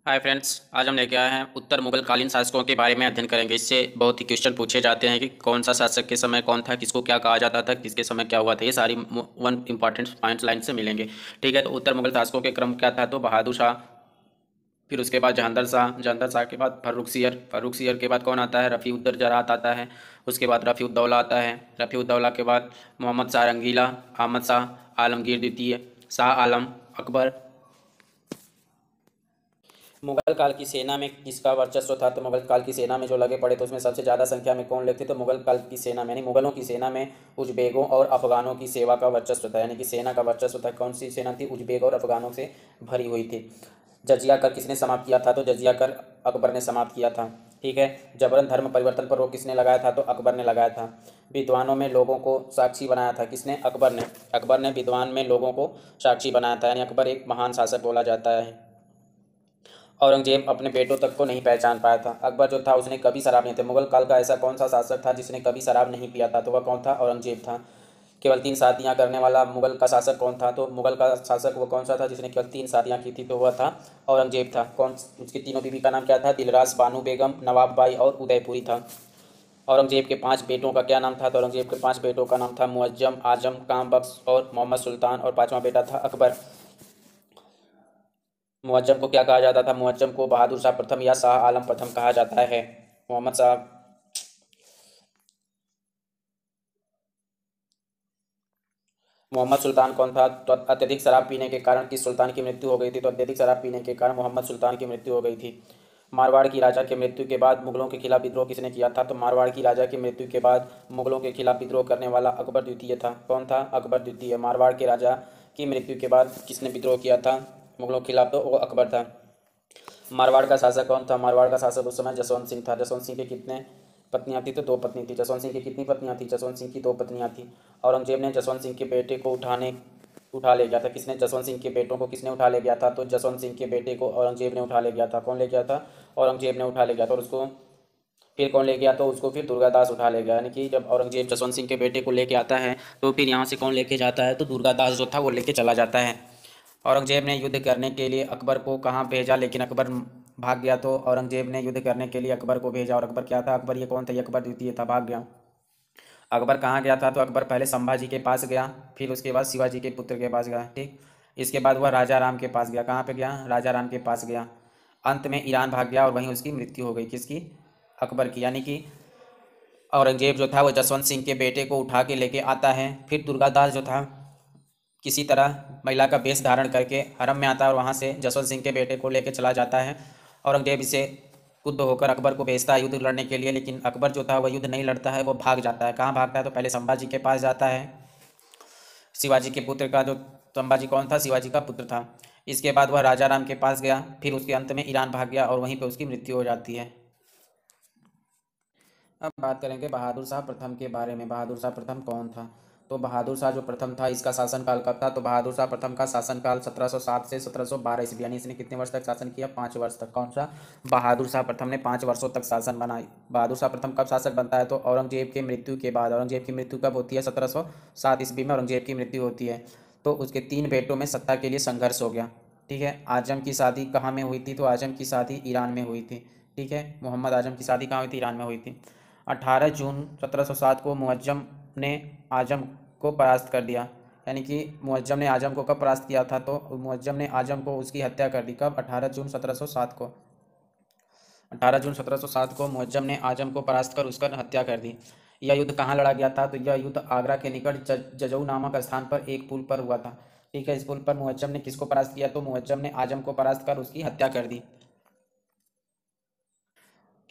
Hi friends, आज हम लेके आए हैं उत्तर मुगल कालीन शासकों के बारे में अध्ययन करेंगे। इससे बहुत ही क्वेश्चन पूछे जाते हैं कि कौन सा शासक के समय कौन था, किसको क्या कहा जाता था, किसके समय क्या हुआ था। ये सारी वन इंपॉर्टेंट पॉइंट्स लाइन से मिलेंगे। ठीक है, तो उत्तर मुगल शासकों के क्रम क्या था? तो बहादुर शाह, फिर उसके बाद जहांदर शाह के बाद फर्रुख सियर के बाद कौन आता है? रफ़ीउद्दौला आता है। उसके बाद रफ़ीउद्दौला आता है। रफ़ीउद्दौला के बाद मोहम्मद शाह रंगीला, अहमद शाह आलमगीर द्वितीय, शाह आलम, अकबर। मुगल काल की सेना में किसका वर्चस्व था? तो मुगल काल की सेना में जो लगे पड़े थे उसमें सबसे ज़्यादा संख्या में कौन लोग थे? तो मुगल काल की सेना में यानी मुगलों की सेना में उजबेगों और अफगानों की सेवा का वर्चस्व था, यानी कि सेना का वर्चस्व था। कौन सी सेना थी? उजबेग और अफगानों से भरी हुई थी। जजिया कर किसने समाप्त किया था? तो जजिया कर अकबर ने समाप्त किया था। ठीक है। जबरन धर्म परिवर्तन पर रोक किसने लगाया था? तो अकबर ने लगाया था। विद्वानों में लोगों को साक्षी बनाया था किसने? अकबर ने। अकबर ने विद्वान में लोगों को साक्षी बनाया था, यानी अकबर एक महान शासक बोला जाता है। औरंगजेब अपने बेटों तक को नहीं पहचान पाया था। अकबर जो था उसने कभी शराब नहीं था। मुगल काल का ऐसा कौन सा शासक था जिसने कभी शराब नहीं पिया था? तो वह कौन था? औरंगजेब था। केवल 3 शादियाँ करने वाला मुगल का शासक कौन था? तो मुगल का शासक वो कौन सा था जिसने केवल 3 शादियाँ की थी? तो वह था औरंगजेब था। कौन? उसकी तीनों बीवी का नाम क्या था? दिलरास, बानू बेगम, नवाब बाई और उदयपुरी था। औरंगजेब के 5 बेटों का क्या नाम था? तो औरंगजेब के 5 बेटों का नाम था मुअज्जम, आजम, काम बख्श और मोहम्मद सुल्तान, और 5वां बेटा था अकबर। मुअज्जम को क्या कहा जाता था? मुअज्जम को बहादुर शाह प्रथम या शाह आलम प्रथम कहा जाता है। मोहम्मद शाह मोहम्मद सुल्तान कौन था? तो अत्यधिक शराब पीने के कारण किस सुल्तान की मृत्यु हो गई थी? तो अत्यधिक शराब पीने के कारण मोहम्मद सुल्तान की मृत्यु हो गई थी। मारवाड़ की राजा की मृत्यु के बाद मुगलों के खिलाफ विद्रोह किसने किया था? तो मारवाड़ की राजा की मृत्यु के बाद मुगलों के खिलाफ विद्रोह करने वाला अकबर द्वितीय था। कौन था? अकबर द्वितीय। मारवाड़ के राजा की मृत्यु के बाद किसने विद्रोह किया था मुगलों के खिलाफ? तो वो अकबर था। मारवाड़ का शासक कौन था? मारवाड़ का शासक उस समय जसवंत सिंह था। जसवंत सिंह के कितने पत्नियां थी? तो 2 पत्नी थी। जसवंत सिंह की कितनी पत्नियां थी? जसवंत सिंह की 2 पत्नियां थी। औरंगजेब ने जसवंत सिंह के बेटे को उठा ले गया था। किसने? जसवंत सिंह के बेटों को किसने उठा ले गया था? तो जसवंत सिंह के बेटे को औरंगजेब ने उठा ले गया था। कौन ले गया था? औरंगजेब ने उठा ले गया था। और उसको फिर कौन ले गया? तो उसको फिर दुर्गादास उठा ले गया। यानी कि जब औरंगजेब जसवंत सिंह के बेटे को लेके आता है तो फिर यहाँ से कौन लेके जाता है? तो दुर्गादास जो था वो लेके चला जाता है। औरंगजेब ने युद्ध करने के लिए अकबर को कहाँ भेजा, लेकिन अकबर भाग गया। तो औरंगजेब ने युद्ध करने के लिए अकबर को भेजा, और अकबर क्या था? अकबर ये कौन था? ये अकबर द्वितीय था, भाग गया। अकबर कहाँ गया था? तो अकबर पहले संभाजी के पास गया, फिर उसके बाद शिवाजी के पुत्र के पास गया। ठीक। इसके बाद वह राजा राम के पास गया। कहाँ पे गया? राजा राम के पास गया। अंत में ईरान भाग गया और वहीं उसकी मृत्यु हो गई। किसकी? अकबर की। यानी कि औरंगजेब जो था वो जसवंत सिंह के बेटे को उठा के लेके आता है। फिर दुर्गादास जो था किसी तरह महिला का वेश धारण करके हरम में आता है और वहाँ से जसवंत सिंह के बेटे को लेकर चला जाता है। औरंगजेब इसे क्रुद्ध होकर अकबर को भेजता है युद्ध लड़ने के लिए, लेकिन अकबर जो था वह युद्ध नहीं लड़ता है, वो भाग जाता है। कहाँ भागता है? तो पहले संभाजी के पास जाता है। शिवाजी के पुत्र का जो संभाजी कौन था? शिवाजी का पुत्र था। इसके बाद वह राजा राम के पास गया, फिर उसके अंत में ईरान भाग गया और वहीं पर उसकी मृत्यु हो जाती है। अब बात करेंगे बहादुर शाह प्रथम के बारे में। बहादुर शाह प्रथम कौन था? तो बहादुर शाह जो प्रथम था इसका शासनकाल कब था? तो बहादुर शाह प्रथम का शासनकाल 1707 से 1712 ईस्वी, यानी इसने कितने वर्ष तक शासन किया? 5 वर्ष तक। कौन सा? बहादुर शाह प्रथम ने 5 वर्षों तक शासन बनाई। बहादुर शाह प्रथम कब शासक बनता है? तो औरंगजेब के मृत्यु के बाद। औरंगजेब की मृत्यु कब होती है? 1707 ईस्वी में औरंगजेब की मृत्यु होती है। तो उसके 3 बेटों में सत्ता के लिए संघर्ष हो गया। ठीक है। आजम की शादी कहाँ में हुई थी? तो आजम की शादी ईरान में हुई थी। ठीक है। मोहम्मद आजम की शादी कहाँ हुई थी? ईरान में हुई थी। 18 जून 1707 को मुअज्जम ने आजम को परास्त कर दिया। यानी कि मुअज्जम ने आजम को कब परास्त किया था? तो मुअज्जम ने आजम को उसकी हत्या कर दी। कब? 18 जून 1707 को। 18 जून 1707 को मुअज्जम ने आजम को परास्त कर उसका हत्या कर दी। यह युद्ध कहाँ लड़ा गया था? तो यह युद्ध आगरा के निकट जजऊ नामक स्थान पर एक पुल पर हुआ था। ठीक है। इस पुल पर मुअज्जम ने किसको परास्त किया? तो मुअज्जम ने आजम को परास्त कर उसकी हत्या कर दी।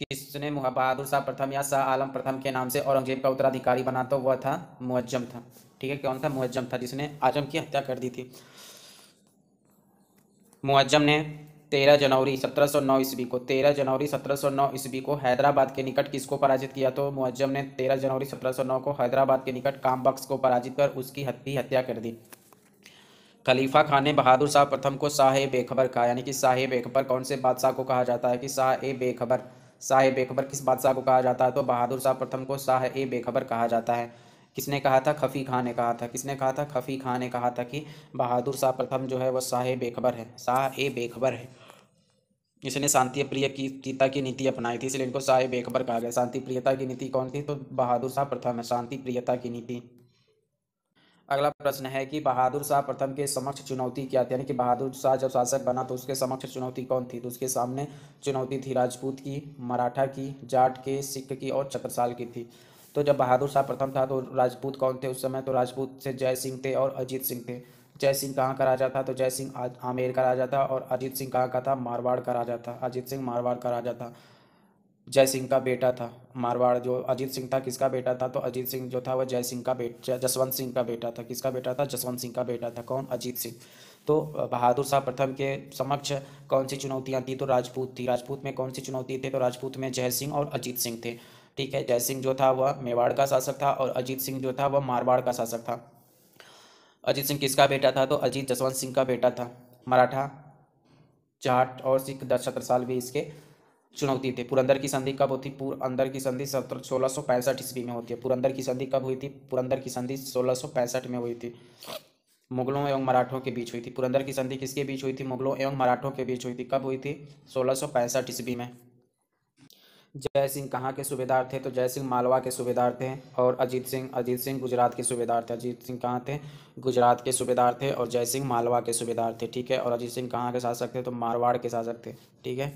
किसने बहादुर शाह प्रथम या शाह आलम प्रथम के नाम से औरंगजेब का उत्तराधिकारी बना? तो वह था मुअज्जम था। ठीक है। कौन था? मुअज्जम था, जिसने आजम की हत्या कर दी थी। मुअज्जम ने 13 जनवरी 1709 ईस्वी को हैदराबाद के निकट किसको पराजित किया? तो मुअज्जम ने 13 जनवरी 1709 को हैदराबाद के निकट काम बख्श को पराजित कर उसकी हत्या कर दी। खलीफा खान ने बहादुर शाह प्रथम को शाह बेखबर कहा। यानी कि शाह बेखबर कौन से बादशाह को कहा जाता है? कि शाह बेखबर किस बादशाह को कहा जाता है? तो बहादुर शाह प्रथम को शाह बेखबर कहा जाता है। किसने कहा था? खफी खान ने कहा था। किसने कहा था? खफी खान ने कहा था कि बहादुर शाह प्रथम जो है वह शाह बेखबर है, शाह बेखबर है। इसने शांति प्रिय की प्रियता की नीति अपनाई थी, इसलिए इनको शाह बेखबर कहा गया। शांति प्रियता की नीति कौन थी? तो बहादुर शाह प्रथम है, शांति प्रियता की नीति। अगला प्रश्न है कि बहादुर शाह प्रथम के समक्ष चुनौती क्या थी, यानी कि बहादुर शाह जब शासक बना तो उसके समक्ष चुनौती कौन थी? तो उसके सामने चुनौती थी राजपूत की, मराठा की, जाट के, सिख की और छत्रसाल की थी। तो जब बहादुर शाह प्रथम था तो राजपूत कौन थे उस समय? तो राजपूत से जय सिंह थे और अजीत सिंह थे। जय सिंह कहाँ का राजा था? तो जय सिंह आमेर का राजा था, और अजीत सिंह कहाँ का था? मारवाड़ का राजा था। अजीत सिंह मारवाड़ का राजा था, जय सिंह का बेटा था। मारवाड़ जो अजीत सिंह था किसका बेटा था? तो अजीत सिंह जो था वह जय सिंह का बेटा, जसवंत सिंह का बेटा था। किसका बेटा था? जसवंत सिंह का बेटा था। कौन? अजीत सिंह। तो बहादुर शाह प्रथम के समक्ष कौन सी चुनौतियां थी? तो राजपूत थी। राजपूत में कौन सी चुनौती थे? तो राजपूत में जय सिंह और अजीत सिंह थे। ठीक है, जय सिंह जो था वह मेवाड़ का शासक था और अजीत सिंह जो था वह मारवाड़ का शासक था। अजीत सिंह किसका बेटा था? तो अजीत जसवंत सिंह का बेटा था। मराठा, जाट और सिख 10 भी इसके चुनौती थे। पुरंदर की संधि कब होती? पुरंदर की संधि 1665 ईस्वी में होती है। पुरंदर की संधि कब हुई थी? पुरंदर की संधि 1665 में हुई थी, मुगलों एवं मराठों के बीच हुई थी। पुरंदर की संधि किसके बीच हुई थी? मुगलों एवं मराठों के बीच हुई थी। कब हुई थी? 1665 ईस्वी में। जय सिंह कहाँ के सूबेदार थे? तो जय सिंह मालवा के सूबेदार थे, और अजीत सिंह गुजरात के सूबेदार थे। अजीत सिंह कहाँ थे? गुजरात के सूबेदार थे, और जय सिंह मालवा के सूबेदार थे। ठीक है, और अजीत सिंह कहाँ के शासक थे? तो मारवाड़ के शासक थे। ठीक है।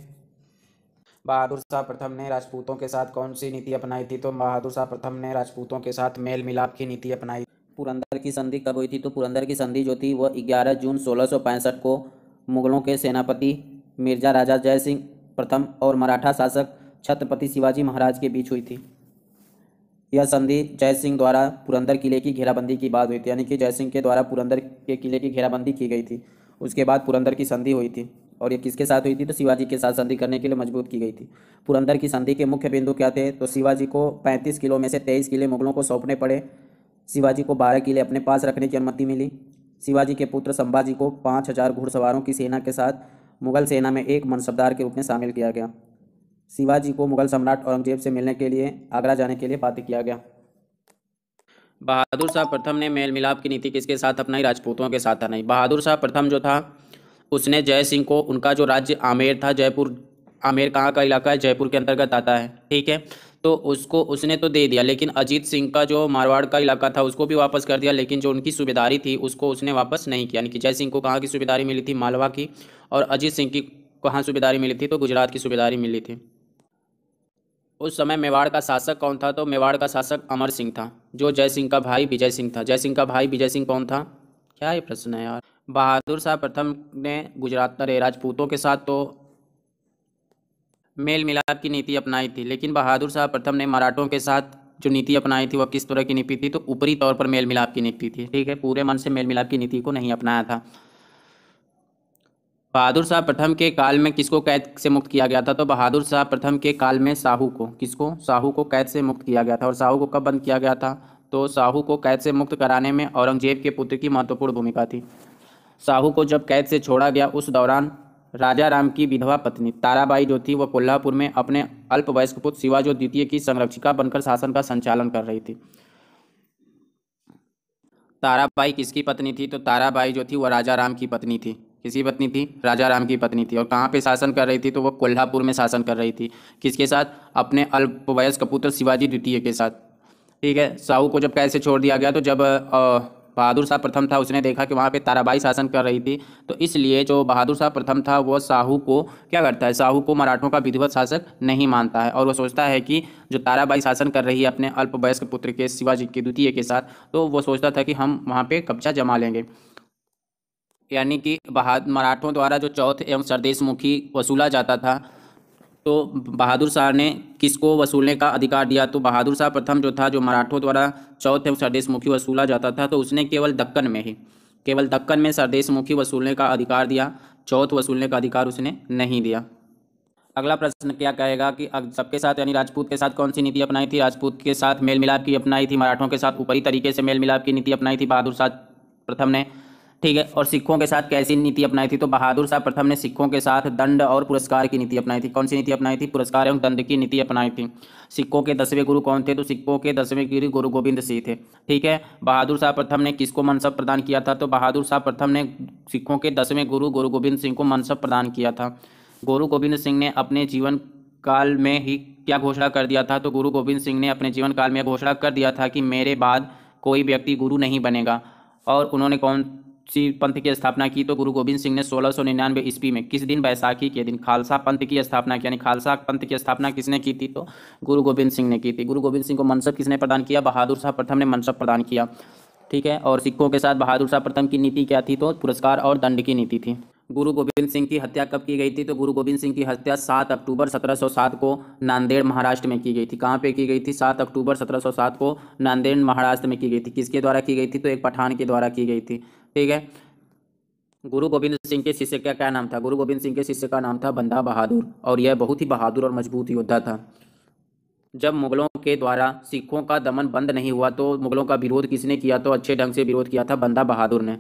बहादुर शाह प्रथम ने राजपूतों के साथ कौन सी नीति अपनाई थी? तो बहादुर शाह प्रथम ने राजपूतों के साथ मेल मिलाप की नीति अपनाई। पुरंदर की संधि कब हुई थी? तो पुरंदर की संधि जो थी वह 11 जून 1665 को मुगलों के सेनापति मिर्जा राजा जय सिंह प्रथम और मराठा शासक छत्रपति शिवाजी महाराज के बीच हुई थी। यह संधि जय सिंह द्वारा पुरंदर किले की घेराबंदी की बात हुई थी, यानी कि जय सिंह के द्वारा पुरंदर के किले की घेराबंदी की गई थी। उसके बाद पुरंदर की संधि हुई थी, और ये किसके साथ हुई थी? तो शिवाजी के साथ संधि करने के लिए मजबूत की गई थी। पुरंदर की संधि के मुख्य बिंदु क्या थे? तो शिवाजी को 35 किलो में से 23 किले मुगलों को सौंपने पड़े। शिवाजी को 12 किले अपने पास रखने की अनुमति मिली। शिवाजी के पुत्र संभाजी को 5000 घुड़सवारों की सेना के साथ मुगल सेना में एक मनसबदार के रूप में शामिल किया गया। शिवाजी को मुगल सम्राट औरंगजेब से मिलने के लिए आगरा जाने के लिए बाध्य किया गया। बहादुर शाह प्रथम ने मेल मिलाप की नीति किसके साथ अपनाई? राजपूतों के साथ अपनाई। बहादुर शाह प्रथम जो था उसने जय सिंह को, उनका जो राज्य आमेर था, जयपुर, आमेर कहाँ का इलाका है? जयपुर के अंतर्गत आता है। ठीक है, तो उसको उसने तो दे दिया, लेकिन अजीत सिंह का जो मारवाड़ का इलाका था उसको भी वापस कर दिया, लेकिन जो उनकी सूबेदारी थी उसको उसने वापस नहीं किया। यानी कि जय सिंह को कहाँ की सूबेदारी मिली थी? मालवा की। और अजीत सिंह की कहाँ सूबेदारी मिली थी? तो गुजरात की सूबेदारी मिली थी। उस समय मेवाड़ का शासक कौन था? तो मेवाड़ का शासक अमर सिंह था, जो जय सिंह का भाई विजय सिंह था। जय सिंह का भाई विजय सिंह कौन था? क्या ये प्रश्न है यार। बहादुर शाह प्रथम ने गुजरात अरे राजपूतों के साथ तो मेल मिलाप की नीति अपनाई थी, लेकिन बहादुर शाह प्रथम ने मराठों के साथ जो नीति अपनाई थी वह किस तरह की नीति थी? तो ऊपरी तौर पर मेल मिलाप की नीति थी। ठीक है, पूरे मन से मेल मिलाप की नीति को नहीं अपनाया था। बहादुर शाह प्रथम के काल में किसको कैद से मुक्त किया गया था? तो बहादुर शाह प्रथम के काल में साहू को, किसको? साहू को कैद से मुक्त किया गया था। और साहू को कब बंद किया गया था? तो साहू को कैद से मुक्त कराने में औरंगजेब के पुत्र की महत्वपूर्ण भूमिका थी। साहू को जब कैद से छोड़ा गया उस दौरान राजा राम की विधवा पत्नी ताराबाई जो थी वह कोल्हापुर में अपने अल्पवयस्क पुत्र शिवाजी द्वितीय की संरक्षिका बनकर शासन का संचालन कर रही थी। ताराबाई किसकी पत्नी थी? तो ताराबाई जो थी वह राजा राम की पत्नी थी। किसकी पत्नी थी? राजा राम की पत्नी थी। और कहाँ पे शासन कर रही थी? तो वह कोल्हापुर में शासन कर रही थी। किसके साथ? अपने अल्पवयस्क पुत्र शिवाजी द्वितीय के साथ। ठीक है, साहू को जब कैद से छोड़ दिया गया तो जब बहादुर शाह प्रथम था उसने देखा कि वहाँ पे ताराबाई शासन कर रही थी, तो इसलिए जो बहादुर शाह प्रथम था वो साहू को क्या करता है? साहू को मराठों का विधिवत शासक नहीं मानता है, और वो सोचता है कि जो ताराबाई शासन कर रही है अपने अल्पवयस्क पुत्र के शिवाजी के द्वितीय के साथ, तो वो सोचता था कि हम वहाँ पे कब्जा जमा लेंगे। यानी कि मराठों द्वारा जो चौथ एवं सरदेश मुखी वसूला जाता था, तो बहादुर शाह ने किसको वसूलने का अधिकार दिया? तो बहादुर शाह प्रथम जो था, जो मराठों द्वारा चौथ एवं सरदेश मुखी वसूला जाता था, तो उसने केवल दक्कन में सरदेश मुखी वसूलने का अधिकार दिया, चौथ वसूलने का अधिकार उसने नहीं दिया। अगला प्रश्न क्या कहेगा कि सबके साथ यानी राजपूत के साथ कौन सी नीति अपनाई थी? राजपूत के साथ मेल मिलाप की अपनाई थी। मराठों के साथ ऊपरी तरीके से मेल मिलाप की नीति अपनाई थी बहादुर शाह प्रथम ने। ठीक है, और सिखों के साथ कैसी नीति अपनाई थी? तो बहादुर शाह प्रथम ने सिखों के साथ दंड और पुरस्कार की नीति अपनाई थी। कौन सी नीति अपनाई थी? पुरस्कार एवं दंड की नीति अपनाई थी। सिखों के 10वें गुरु कौन थे? तो सिखों के 10वें गुरु गुरु गोविंद सिंह थे। ठीक है, बहादुर शाह प्रथम ने किसको मनसब प्रदान किया था? तो बहादुर शाह प्रथम ने सिखों के 10वें गुरु गुरु गोविंद सिंह को मनसब प्रदान किया था। गुरु गोविंद सिंह ने अपने जीवन काल में ही क्या घोषणा कर दिया था? तो गुरु गोविंद सिंह ने अपने जीवन काल में घोषणा कर दिया था कि मेरे बाद कोई व्यक्ति गुरु नहीं बनेगा। और उन्होंने कौन सी पंथ की स्थापना की? तो गुरु गोविंद सिंह ने 1699 ईस्वी में किस दिन? बैसाखी के दिन खालसा पंथ की स्थापना की। यानी खालसा पंथ की स्थापना किसने की थी? तो गुरु गोविंद सिंह ने की थी। गुरु गोविंद सिंह को मनसब किसने प्रदान किया? बहादुर शाह प्रथम ने मनसब प्रदान किया। ठीक है। और सिखों के साथ बहादुर शाह प्रथम की नीति क्या थी? तो पुरस्कार और दंड की नीति थी। गुरु गोविंद सिंह की हत्या कब की गई थी? तो गुरु गोविंद सिंह की हत्या 7 अक्टूबर 1707 को नांदेड़ महाराष्ट्र में की गई थी। कहाँ पे की गई थी? 7 अक्टूबर 1707 को नांदेड़ महाराष्ट्र में की गई थी। किसके द्वारा की गई थी? तो एक पठान के द्वारा की गई थी। ठीक है। गुरु गोविंद सिंह के शिष्य का क्या नाम था? गुरु गोविंद सिंह के शिष्य का नाम था बंदा बहादुर, और यह बहुत ही बहादुर और मजबूत योद्धा था। जब मुगलों के द्वारा सिखों का दमन बंद नहीं हुआ तो मुगलों का विरोध किसने किया? तो अच्छे ढंग से विरोध किया था बंदा बहादुर ने।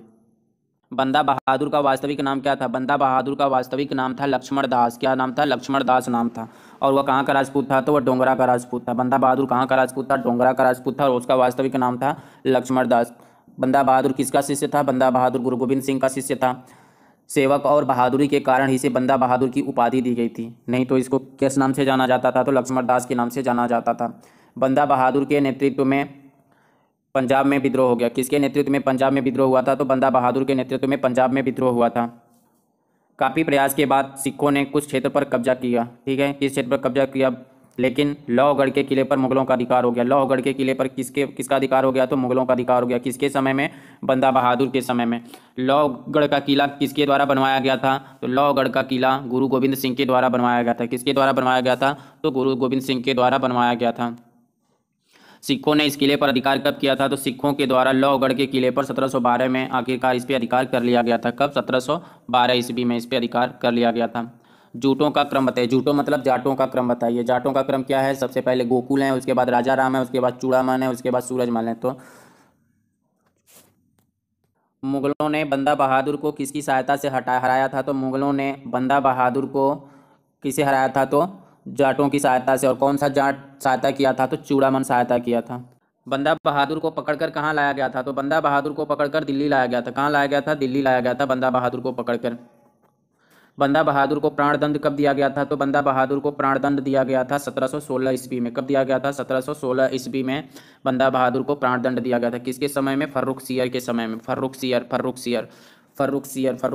बंदा बहादुर का वास्तविक नाम क्या था? बंदा बहादुर का वास्तविक नाम था लक्ष्मण दास। क्या नाम था? लक्ष्मण दास नाम था। और वह कहाँ का राजपूत था? तो वह डोंगरा का राजपूत था। बंदा बहादुर कहाँ का राजपूत था? डोंगरा का राजपूत था, और उसका वास्तविक नाम था लक्ष्मण दास। बंदा बहादुर किसका शिष्य था? बंदा बहादुर गुरु गोविंद सिंह का शिष्य था। सेवक और बहादुरी के कारण ही इसे बंदा बहादुर की उपाधि दी गई थी, नहीं तो इसको किस नाम से जाना जाता था? तो लक्ष्मण दास के नाम से जाना जाता था। बंदा बहादुर के नेतृत्व में पंजाब में विद्रोह हो गया। किसके नेतृत्व में पंजाब में विद्रोह हुआ था? तो बंदा बहादुर के नेतृत्व में पंजाब में विद्रोह हुआ था। काफ़ी प्रयास के बाद सिखों ने कुछ क्षेत्र पर कब्जा किया। ठीक है। किस क्षेत्र पर कब्जा किया? लेकिन लौहगढ़ के किले पर मुगलों का अधिकार हो गया। लौहगढ़ के किले पर किसका अधिकार हो गया? तो मुगलों का अधिकार हो गया। किसके समय में? बंदा बहादुर के समय में। लौहगढ़ का किला किसके द्वारा बनवाया गया था? तो लौहगढ़ का किला गुरु गोविंद सिंह के द्वारा बनवाया गया था। किसके द्वारा बनवाया गया था? तो गुरु गोविंद सिंह के द्वारा बनवाया गया था। सिखों ने इस किले पर अधिकार कब किया था? तो सिखों के द्वारा लौहगढ़ के किले पर 1712 में आखिरकार इस पर अधिकार कर लिया गया था। कब? 1712 ईस्वी में इस पर अधिकार कर लिया गया था। जूटों का क्रम बताइए। जूटों मतलब जाटों का क्रम बताइए। जाटों का क्रम क्या है? सबसे पहले गोकुल है, उसके बाद राजा राम है, उसके बाद चूड़ामन है, उसके बाद सूरजमल है। तो मुगलों ने बंदा बहादुर को किसकी सहायता से हराया था? तो मुगलों ने बंदा बहादुर को किसे हराया था? तो जाटों की सहायता से। और कौन सा जाट सहायता किया था? तो चूड़ामन सहायता किया था। बंदा बहादुर को पकड़कर कहाँ लाया गया था? तो बंदा बहादुर को पकड़कर दिल्ली लाया गया था। कहाँ लाया गया था? दिल्ली लाया गया था बंदा बहादुर को पकड़कर। बंदा बहादुर को प्राणदंड कब दिया गया था? तो बंदा बहादुर को प्राणदंड दिया गया था 1716 ईस्वी में। कब दिया गया था? 1716 ईस्वी में बंदा बहादुर को प्राणदंड दिया गया था। किसके समय में? फर्रुख सियर के समय में। फर्रुख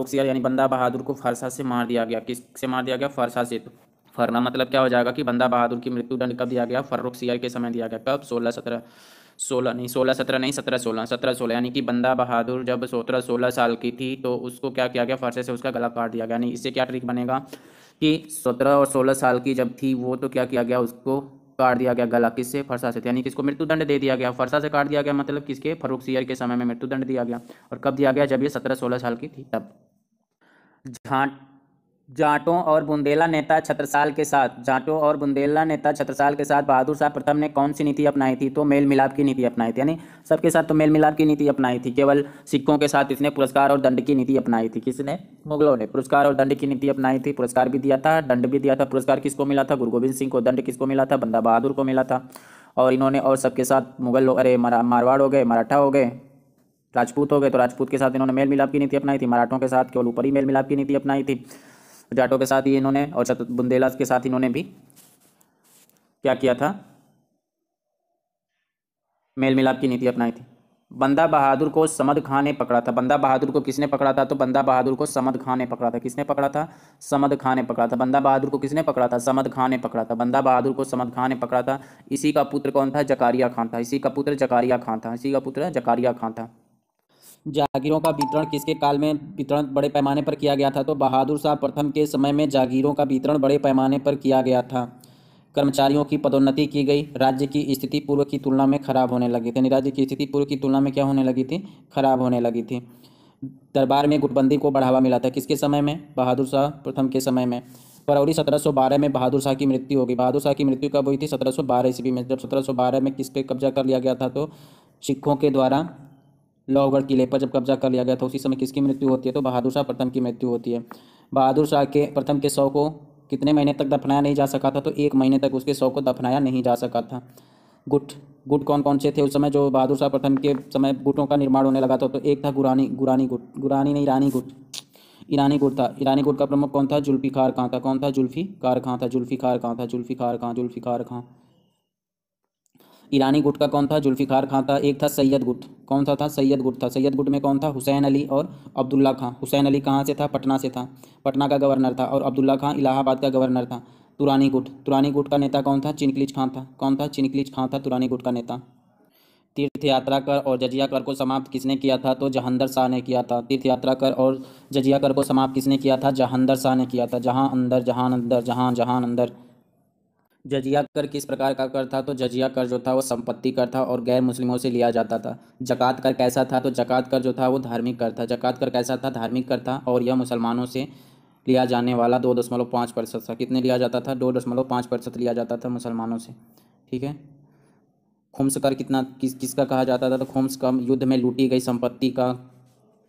सियर यानी बंदा बहादुर को फरसा से मार दिया गया। किससे मार दिया गया? फरसा से। तो फरना मतलब क्या हो जाएगा कि बंदा बहादुर की मृत्यु दंड कब दिया गया? फर्रुख सियर के समय दिया गया। कब? 17 यानी कि बंदा बहादुर जब 17 साल की थी तो उसको क्या किया गया? फरसे से उसका गला काट दिया गया। यानी इससे क्या ट्रिक बनेगा कि 17 और 16 साल की जब थी वो, तो क्या किया गया? उसको काट दिया गया गला। किससे? फरसा से। यानी किसको मृत्यु दंड दे दिया गया? फरसा से काट दिया गया। मतलब किसके? फर्रुख सियर के समय में मृत्यु दंड दिया गया। और कब दिया गया? जब ये 17-16 साल की थी तब। झाट जाटों और बुंदेला नेता छत्रसाल के साथ बहादुर शाह प्रथम ने कौन सी नीति अपनाई थी? तो मेल मिलाप की नीति अपनाई थी। यानी सबके साथ तो मेल मिलाप की नीति अपनाई थी। केवल सिखों के साथ इसने पुरस्कार और दंड की नीति अपनाई थी। किसने? मुगलों ने पुरस्कार और दंड की नीति अपनाई थी। पुरस्कार भी दिया था, दंड भी दिया था। पुरस्कार किसको मिला था? गुरु गोविंद सिंह को। दंड किसको मिला था? बंदा बहादुर को मिला था। और इन्होंने और सबके साथ मुगल लोग, अरे मारवाड़ हो गए, मराठा हो गए, राजपूत हो गए, तो राजपूत के साथ इन्होंने मेल मिलाप की नीति अपनाई थी। मराठों के साथ केवल ऊपरी मेल मिलाप की नीति अपनाई थी। जाटों के साथ ही इन्होंने, और बुंदेला के साथ इन्होंने भी क्या किया था? मेल मिलाप की नीति अपनाई थी। बंदा बहादुर को समद खां ने पकड़ा था। बंदा बहादुर को किसने पकड़ा था? तो बंदा बहादुर को समद खां ने पकड़ा था। किसने पकड़ा था? समद खां ने पकड़ा था। बंदा बहादुर को किसने पकड़ा था? समद खां ने पकड़ा था। बंदा बहादुर को समद खां ने पकड़ा था। इसी का पुत्र कौन था? जकारिया खान था। इसी का पुत्र जकारिया खान था। जागीरों का वितरण किसके काल में वितरण बड़े पैमाने पर किया गया था? तो बहादुर शाह प्रथम के समय में जागीरों का वितरण बड़े पैमाने पर किया गया था। कर्मचारियों की पदोन्नति की गई। राज्य की स्थिति पूर्व की तुलना में खराब होने लगी थी। राज्य की स्थिति पूर्व की तुलना में क्या होने लगी थी? खराब होने लगी थी। दरबार में गुटबंदी को बढ़ावा मिला था। किसके समय में? बहादुर शाह प्रथम के समय में। फरवरी 1712 में बहादुर शाह की मृत्यु हो गई। बहादुर शाह की मृत्यु कब हुई थी? 1712 ईस्वी में। जब 1712 में किस पे कब्जा कर लिया गया था? तो सिखों के द्वारा लोहगढ़ किले पर जब कब्जा कर लिया गया था, उसी समय किसकी मृत्यु होती है? तो बहादुर शाह प्रथम की मृत्यु होती है। बहादुर शाह के प्रथम के शव को कितने महीने तक दफनाया नहीं जा सका था? तो 1 महीने तक उसके शव को दफनाया नहीं जा सका था। गुट कौन कौन से थे उस समय जो बहादुर शाह प्रथम के समय गुटों का निर्माण होने लगा था? तो एक था गुरानी गुट, ईरानी गुट था। ईरानी गुट का प्रमुख कौन था? जुल्फिकार खां था। कौन था? जुल्फिकार खां था। जुल्फिकार खां था। जुल्फिकार खां, जुल्फिकार खां। ईरानी गुट का कौन था? जुल्फिकार खां था। एक था सैयद गुट। कौन सा था? सैयद गुट था। सैयद गुट में कौन था? हुसैन अली और अब्दुल्ला खां। हुसैन अली कहाँ से था? पटना से था, पटना का गवर्नर था। और अब्दुल्ला खां इलाहाबाद का गवर्नर था। तुरानी गुट, तुरानी गुट का नेता कौन था? चिनकलिज खां था। कौन था? चिनकलिज खां था तुरानी गुट का नेता। तीर्थ यात्रा कर और जजिया कर को समाप्त किसने किया था? तो जहांदर शाह ने किया था। तीर्थ यात्रा कर और जजिया कर को समाप्त किसने किया था? जहांदर शाह ने किया था। जहां अंदर, जहां अंदर, जहां जहां अंदर। जजिया कर किस प्रकार का कर था? तो जजिया कर जो था वो संपत्ति कर था और गैर मुस्लिमों से लिया जाता था। जकात कर कैसा था? तो जकात कर जो था वो धार्मिक कर था। जकात कर कैसा था? धार्मिक कर था और यह मुसलमानों से लिया जाने वाला 2.5% था। कितने लिया जाता था? 2.5% लिया जाता था मुसलमानों से। ठीक है। खुम्स कर कितना किसका कहा जाता था? तो खुम्स का युद्ध में लूटी गई संपत्ति का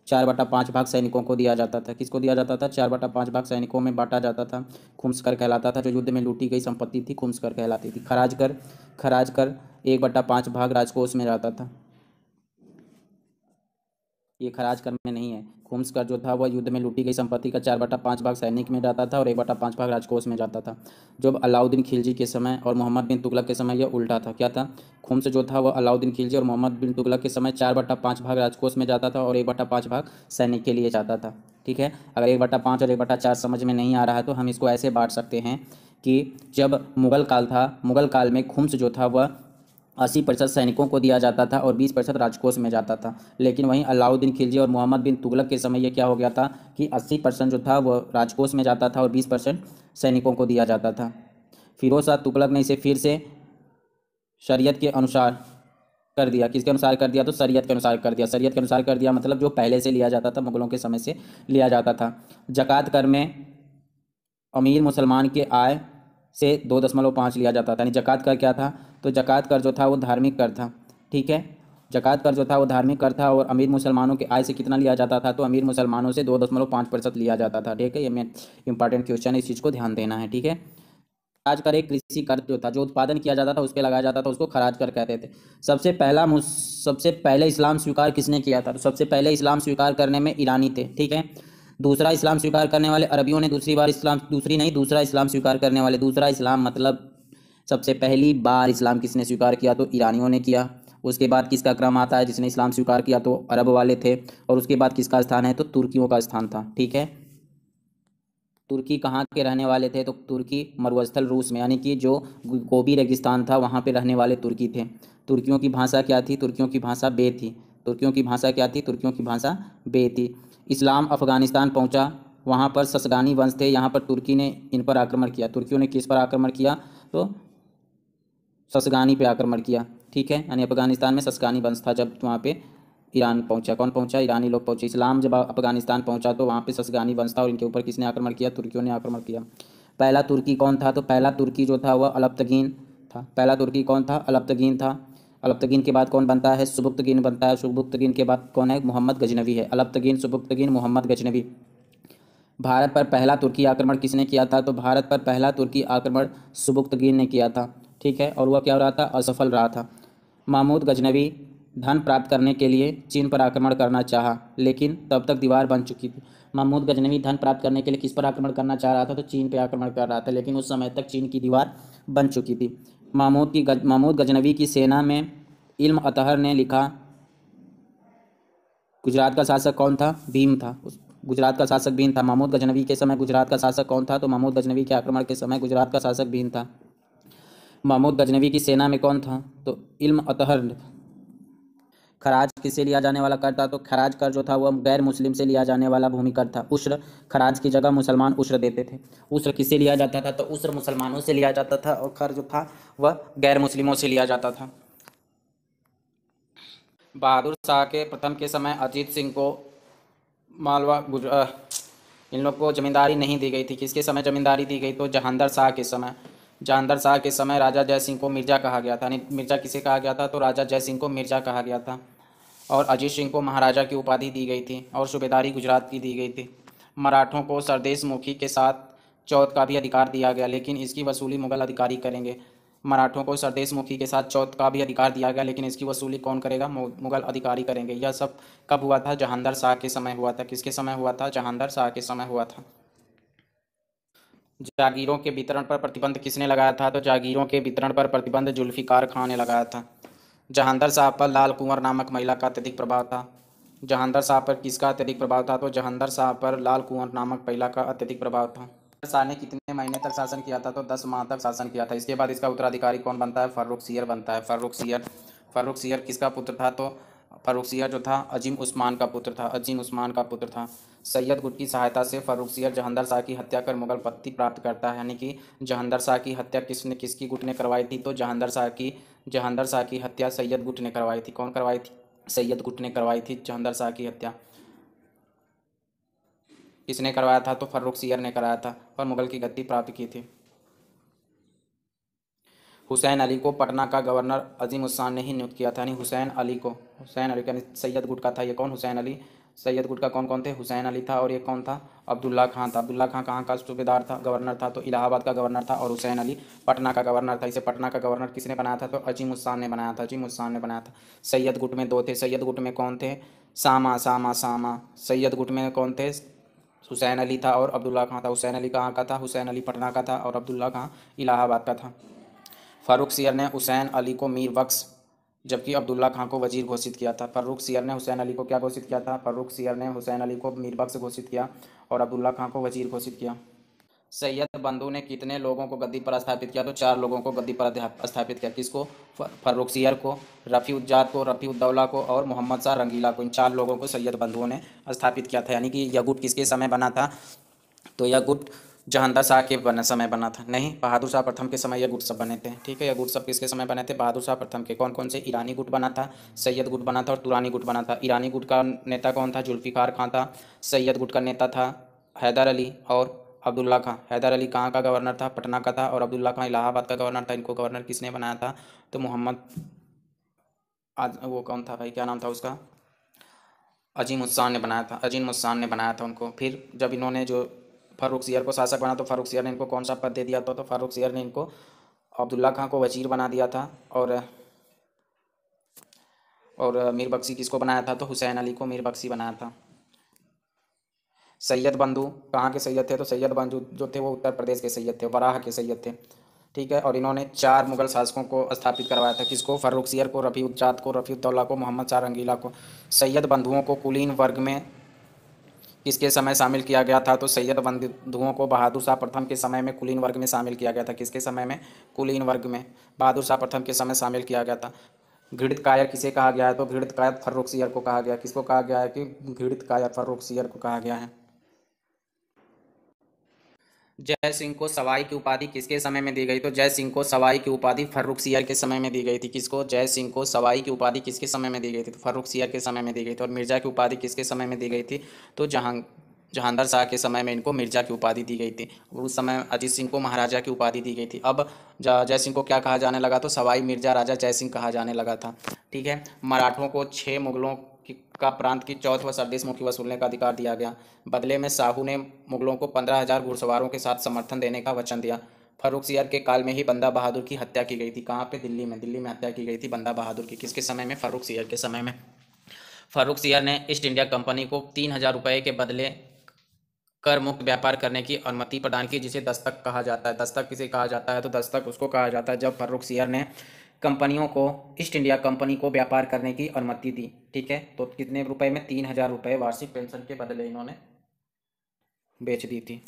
4/5 भाग सैनिकों को दिया जाता था। किसको दिया जाता था? 4/5 भाग सैनिकों में बांटा जाता था। खुम्स कर कहलाता था। जो युद्ध में लूटी गई संपत्ति थी खुम्स कर कहलाती थी। खराज कर, खराज कर 1/5 भाग राजकोष में जाता था। ये खराज कर में नहीं है। खुम्स कर जो था वह युद्ध में लूटी गई संपत्ति का 4/5 भाग सैनिक में जाता था और 1/5 भाग राजकोष में जाता था। जब अलाउद्दीन खिलजी के समय और मोहम्मद बिन तुगलक के समय यह उल्टा था। क्या था? खुम्स जो था वह अलाउद्दीन खिलजी और मोहम्मद बिन तुगलक के समय 4/5 भाग राजकोष में जाता था और 1/5 भाग सैनिक के लिए जाता था। ठीक है। अगर 1/5 और 1/4 समझ में नहीं आ रहा है तो हम इसको ऐसे बांट सकते हैं कि जब मुगल काल था, मुगल काल में खुम्स जो था वह 80% सैनिकों को दिया जाता था और 20% राजकोष में जाता था। लेकिन वहीं अलाउद्दीन खिलजी और मोहम्मद बिन तुगलक के समय ये क्या हो गया था कि 80% जो था वो राजकोष में जाता था और 20% सैनिकों को दिया जाता था। फिरोज शाह तुगलक ने इसे फिर से शरीयत के अनुसार कर दिया। किसके अनुसार कर दिया? तो शरीयत के अनुसार कर दिया। शरीयत के अनुसार कर दिया मतलब जो पहले से लिया जाता था, मुगलों के समय से लिया जाता था। जकात कर में अमीर मुसलमान के आय से 2.5 लिया जाता था। यानी जकात कर क्या था? तो जकात कर जो था वो धार्मिक कर था। ठीक है। जकात कर जो था वो धार्मिक कर था और अमीर मुसलमानों के आय से कितना लिया जाता था? तो अमीर मुसलमानों से 2.5% लिया जाता था। ठीक है। ये मेन इंपॉर्टेंट क्वेश्चन है, इस चीज़ को ध्यान देना है। ठीक है। खराज कर एक कृषि कर जो था, जो उत्पादन किया जाता था उस पर लगाया जाता था, उसको खराज कर कहते थे। सबसे पहले इस्लाम स्वीकार किसने किया था? तो सबसे पहले इस्लाम स्वीकार करने में ईरानी थे। ठीक है। दूसरा इस्लाम स्वीकार करने वाले अरबियों ने दूसरा इस्लाम स्वीकार करने वाले, दूसरा इस्लाम मतलब सबसे पहली बार इस्लाम किसने स्वीकार किया? तो ईरानियों ने किया। उसके बाद किसका क्रम आता है? जिसने इस्लाम स्वीकार किया तो अरब वाले थे। और उसके बाद किसका स्थान है? तो तुर्कियों का स्थान था। ठीक है। तुर्की कहाँ के रहने वाले थे? तो तुर्की मरुस्थल रूस में, यानी कि जो गोबी रेगिस्तान था वहाँ पे रहने वाले तुर्की थे। तुर्कियों की भाषा क्या थी? तुर्कियों की भाषा बे थी। तुर्कियों की भाषा क्या थी? तुर्कियों की भाषा बे थी। इस्लाम अफ़गानिस्तान पहुँचा, वहाँ पर ससगानी वंश थे। यहाँ पर तुर्की ने इन पर आक्रमण किया। तुर्कियों ने किस पर आक्रमण किया? तो ससगानी पे आक्रमण किया। ठीक है। यानी अफगानिस्तान में ससगानी वंश था जब वहाँ पे ईरान पहुंचा। कौन पहुंचा? ईरानी लोग पहुंचे। इस्लाम जब अफगानिस्तान पहुंचा तो वहाँ पे ससगानी वंश था और इनके ऊपर किसने आक्रमण किया? तुर्कियों ने आक्रमण किया। पहला तुर्की कौन था? तो पहला तुर्की जो था वह अलप्तगीन था। पहला तुर्की कौन था? अलप्तगीन था। अलप्तगीन के बाद कौन बनता है? सुबुक्तगीन बनता है। सुबुक्तगीन के बाद कौन है? मोहम्मद गजनवी है। अलप्तगीन, सुबुक्तगीन, मोहम्मद गजनवी। भारत पर पहला तुर्की आक्रमण किसने किया था? तो भारत पर पहला तुर्की आक्रमण सुबुक्तगीन ने किया था। ठीक है। और वह क्या हो रहा था? असफल रहा था। महमूद गजनवी धन प्राप्त करने के लिए चीन पर आक्रमण करना चाहा, लेकिन तब तक दीवार बन चुकी थी। महमूद गजनवी धन प्राप्त करने के लिए किस पर आक्रमण करना चाह रहा था? तो चीन पर आक्रमण कर रहा था, लेकिन उस समय तक चीन की दीवार बन चुकी थी। महमूद गजनवी की सेना में इल्म अतहर ने लिखा। गुजरात का शासक कौन था? भीम था। गुजरात का शासक भीम था। महमूद गजनवी के समय गुजरात का शासक कौन था? तो महमूद गजनवी के आक्रमण के समय गुजरात का शासक भीम था। महमूद गजनवी की सेना में कौन था? तो इल्म अतहर। खराज किससे लिया जाने वाला कर था? तो खराज कर जो था वह गैर मुस्लिम से लिया जाने वाला भूमि कर था। उश्र, खराज की जगह मुसलमान उश्र देते थे। उश्र किससे लिया जाता था? तो उश्र मुसलमानों से लिया जाता था और कर जो था वह गैर मुस्लिमों से लिया जाता था। बहादुर शाह के प्रथम के समय अजीत सिंह को मालवा इन लोग को जमींदारी नहीं दी गई थी। किसके समय जमींदारी दी गई? तो जहांदर शाह के समय। जहांदर शाह के समय राजा जय सिंह को मिर्जा कहा गया था। यानी मिर्जा किसे कहा गया था? तो राजा जय सिंह को मिर्जा कहा गया था। और अजीत सिंह को महाराजा की उपाधि दी गई थी और सूबेदारी गुजरात की दी गई थी। मराठों को सरदेश मुखी के साथ चौथ का भी अधिकार दिया गया, लेकिन इसकी वसूली मुगल अधिकारी करेंगे। मराठों को सरदेशमुखी के साथ चौथ का भी अधिकार दिया गया, लेकिन इसकी वसूली कौन करेगा? मुगल अधिकारी करेंगे। यह सब कब हुआ था? जहांगीर शाह के समय हुआ था। किसके समय हुआ था? जहांगीर शाह के समय हुआ था। जागीरों के वितरण पर प्रतिबंध किसने लगाया था? तो जागीरों के वितरण पर प्रतिबंध जुल्फिकार खां ने लगाया था। जहांगीर शाह पर लाल कुंवर नामक महिला का अत्यधिक प्रभाव था। जहांगीर शाह पर किसका अत्यधिक प्रभाव था? तो जहांगीर शाह पर लाल कुंवर नामक महिला का अत्यधिक प्रभाव था। शाह ने कितने महीने तक शासन किया था? तो 10 माह तक शासन किया था। इसके बाद इसका उत्तराधिकारी कौन बनता है? फर्रुखसियर बनता है। फर्रुखसियर किसका पुत्र था? तो फर्रुखसियर जो था अजीम उस्मान का पुत्र था। अजीम उस्मान का पुत्र था। सैयद गुट की सहायता से फर्रुखसियर जहांगीर शाह की हत्या कर मुगल पदवी प्राप्त करता है। यानी कि जहांगीर शाह की हत्या किसकी गुट ने करवाई थी? तो जहांगीर शाह की हत्या सैयद गुट ने करवाई थी। कौन करवाई थी? सैयद गुट ने करवाई थी जहांगीर शाह की हत्या। किसने करवाया था? तो फर्रुखसियर ने कराया था और मुगल की गद्दी प्राप्त की थी। हुसैन अली को पटना का गवर्नर अजीम उस्मान ने ही नियुक्त किया था। यानी हुसैन अली का यानी सैयद गुट का था ये कौन? हुसैन अली। सैयद गुट का कौन कौन थे? हुसैन अली था और ये कौन था? अब्दुल्ला खां था। अब्दुल्ला खां कहाँ का सूबेदार था? गवर्नर था। तो इलाहाबाद का गवर्नर था और हुसैन अली पटना का गवर्नर था। इसे पटना का गवर्नर किसने बनाया था? तो अजीम उस्मान ने बनाया था। अजीम उस्मान ने बनाया था। सैयद गुट में दो थे। सैयद गुट में कौन थे? सामा। सैयद गुट में कौन थे? हुसैन अली था और अब्दुल्ला खां था। हुसैन अली कहाँ का था? हुसैन अली पटना का था और अब्दुल्ला खां इलाहाबाद का था। फर्रुखसियर ने हुसैन अली को मीर बख्श जबकि अब्दुल्ला खां को वजीर घोषित किया था। फर्रुखसियर ने हुसैन अली को क्या घोषित किया था? फर्रुखसियर ने हुसैन अली को मीर बख्श घोषित किया और अब्दुल्ला खां को वजीर घोषित किया। सैयद बंधु ने कितने लोगों को गद्दी पर स्थापित किया? तो 4 लोगों को गद्दी पर स्थापित किया। किसको? फर्रुखसियर को, रफ़ी उद्जात को, रफ़ी उद्दौला को और मोहम्मद शाह रंगीला को। इन 4 लोगों को सैयद बंधुओं ने स्थापित किया था। यानी कि यह गुट किसके समय बना था? तो यह गुट जहांगीर शाह के समय बना था। नहीं, बहादुर शाह प्रथम के समय यह गुट सब बने थे। ठीक है, यह गुट सब किसके समय बने थे? बहादुर शाह प्रथम के। कौन कौन से? ईरानी गुट बना था, सैयद गुट बना था और तुरानी गुट बना था। ईरानी गुट का नेता कौन था? जुल्फिकार खां था। सैयद गुट का नेता था हैदर अली और अब्दुल्ला खां। हैदर अली कहाँ का गवर्नर था? पटना का था और अब्दुल्ला खां इलाहाबाद का गवर्नर था। इनको गवर्नर किसने बनाया था? तो मोहम्मद आज वो कौन था भाई, क्या नाम था उसका? अजीम उस्सान ने बनाया था। अजीम उस्सान ने बनाया था उनको। फिर जब इन्होंने जो फर्रुखसियर को शासक बना तो फर्रुखसियर ने इनको कौन सा पद दे दिया था? तो फर्रुखसियर ने इनको अब्दुल्ला खां को वजीर बना दिया था और मीर बख्शी किसको बनाया था? तो हुसैन अली को मीर बख्शी बनाया था। सैयद बंधु कहाँ के सैयद थे? तो सैयद बंधु जो थे वो उत्तर प्रदेश के सैयद थे, बराह के सैयद थे। ठीक है, और इन्होंने 4 मुगल शासकों को स्थापित करवाया था। किसको? फर्रुखसियर को, रफ़ी उद्जात को, रफ़ी उद्दौला को, मोहम्मद शाह रंगीला को। सैयद बंधुओं को कुलीन वर्ग में किसके समय शामिल किया गया था? तो सैयद बंधुओं को बहादुर शाह प्रथम के समय में कुलीन वर्ग में शामिल किया गया था। किसके समय में? कुलीन वर्ग में बहादुर शाह प्रथम के समय शामिल किया गया था। घृणित कायर किसे कहा गया है? तो घृणित कायर फर्रुखसियर को कहा गया। किसको कहा गया है कि घृणित कायर? फर्रुखसियर को कहा गया है। जय सिंह को सवाई की उपाधि किसके समय में दी गई? तो जय सिंह को सवाई की उपाधि फर्रुखसियर के समय में दी गई थी। किसको? जय सिंह को सवाई की उपाधि किसके समय में दी गई थी? तो फर्रुखसियर के समय में दी गई थी। और मिर्जा की उपाधि किसके समय में दी गई थी? तो जहांगीर शाह के समय में इनको मिर्जा की उपाधि दी गई थी। उस समय अजीत सिंह को महाराजा की उपाधि दी गई थी। अब जय सिंह को क्या कहा जाने लगा? तो सवाई मिर्जा राजा जय सिंह कहा जाने लगा था। ठीक है, मराठों को 6 मुगलों का प्रांत की चौथ व सरदेशमुखी वसूलने का अधिकार दिया गया। बदले में शाहू ने मुगलों को 15,000 घुड़सवारों के साथ समर्थन देने का वचन दिया। फर्रुखसियर के काल में ही बंदा बहादुर की हत्या की गई थी। कहाँ पे? दिल्ली में हत्या की गई थी बंदा बहादुर की। किसके समय में? फर्रुखसियर के समय में। फर्रुखसियर ने ईस्ट इंडिया कंपनी को 3,000 रुपये के बदले कर मुक्त व्यापार करने की अनुमति प्रदान की, जिसे दस्तक कहा जाता है। दस्तक किसे कहा जाता है? तो दस्तक उसको कहा जाता है जब फर्रुखसियर ने कंपनियों को, ईस्ट इंडिया कंपनी को व्यापार करने की अनुमति दी। ठीक है, तो कितने रुपए में? 3,000 रुपये वार्षिक पेंशन के बदले इन्होंने बेच दी थी।